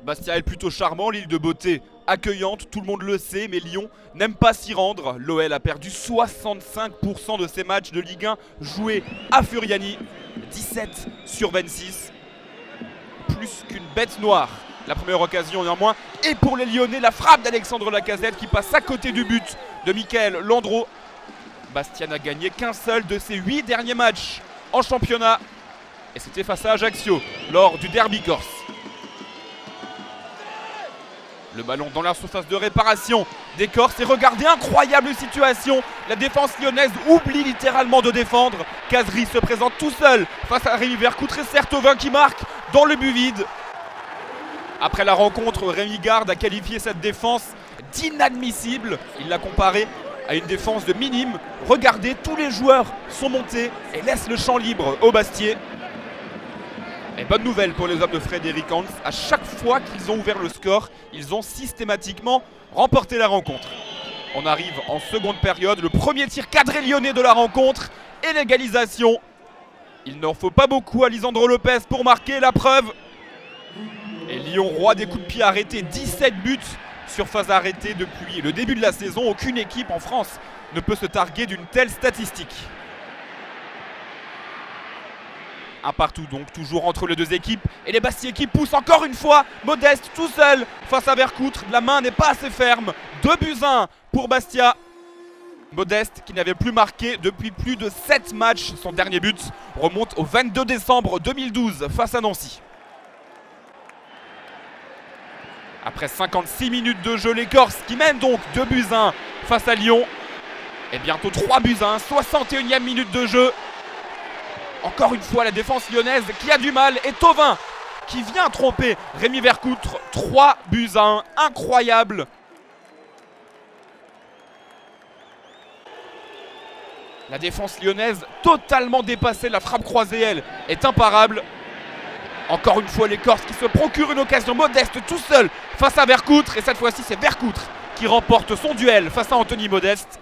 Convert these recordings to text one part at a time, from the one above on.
Bastia est plutôt charmant, l'île de beauté accueillante, tout le monde le sait, mais Lyon n'aime pas s'y rendre. L'OL a perdu 65% de ses matchs de Ligue 1 joués à Furiani, 17 sur 26, plus qu'une bête noire. La première occasion néanmoins, et pour les Lyonnais, la frappe d'Alexandre Lacazette qui passe à côté du but de Michael Landreau. Bastia n'a gagné qu'un seul de ses 8 derniers matchs en championnat, et c'était face à Ajaccio lors du derby corse. Le ballon dans la surface de réparation des Corses et regardez, incroyable situation. La défense lyonnaise oublie littéralement de défendre. Kazri se présente tout seul face à Rémi Vercoutre et Sertovin qui marque dans le but vide. Après la rencontre, Rémi Garde a qualifié cette défense d'inadmissible. Il l'a comparée à une défense de minime. Regardez, tous les joueurs sont montés et laissent le champ libre au Bastier. Et bonne nouvelle pour les hommes de Frédéric Hans, à chaque fois qu'ils ont ouvert le score, ils ont systématiquement remporté la rencontre. On arrive en seconde période, le premier tir cadré lyonnais de la rencontre et l'égalisation. Il n'en faut pas beaucoup à Lisandro Lopez pour marquer, la preuve. Et Lyon, roi des coups de pied arrêtés, 17 buts sur phase arrêtée depuis le début de la saison. Aucune équipe en France ne peut se targuer d'une telle statistique. Un partout donc, toujours entre les deux équipes. Et les Bastiais qui poussent encore une fois. Modeste tout seul face à Vercoutre. La main n'est pas assez ferme. 2-1 pour Bastia. Modeste qui n'avait plus marqué depuis plus de 7 matchs. Son dernier but remonte au 22 décembre 2012 face à Nancy. Après 56 minutes de jeu, les Corses qui mènent donc 2-1 face à Lyon. Et bientôt 3-1, 61e minute de jeu. Encore une fois la défense lyonnaise qui a du mal et Thauvin qui vient tromper Rémi Vercoutre. 3-1, incroyable. La défense lyonnaise totalement dépassée, la frappe croisée elle est imparable. Encore une fois les Corses qui se procurent une occasion. Modeste tout seul face à Vercoutre et cette fois-ci c'est Vercoutre qui remporte son duel face à Anthony Modeste.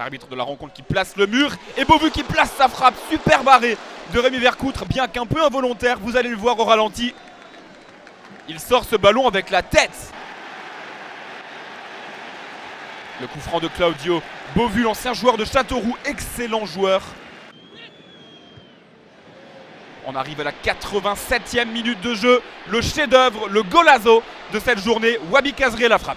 L'arbitre de la rencontre qui place le mur et Beauvu qui place sa frappe, super barrée de Rémi Vercoutre, bien qu'un peu involontaire, vous allez le voir au ralenti. Il sort ce ballon avec la tête. Le coup franc de Claudio Beauvu, l'ancien joueur de Châteauroux, excellent joueur. On arrive à la 87e minute de jeu, le chef-d'œuvre, le golazo de cette journée, Wabi Kazri la frappe.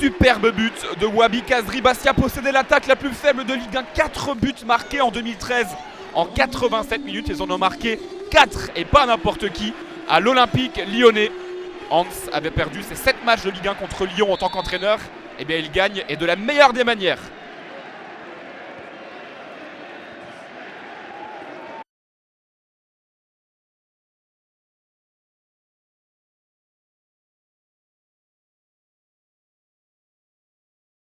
Superbe but de Wabi Kazri. Bastia possédait l'attaque la plus faible de Ligue 1. 4 buts marqués en 2013 en 87 minutes. Ils en ont marqué 4 et pas n'importe qui à l'Olympique lyonnais. Hans avait perdu ses 7 matchs de Ligue 1 contre Lyon en tant qu'entraîneur. Et bien il gagne et de la meilleure des manières.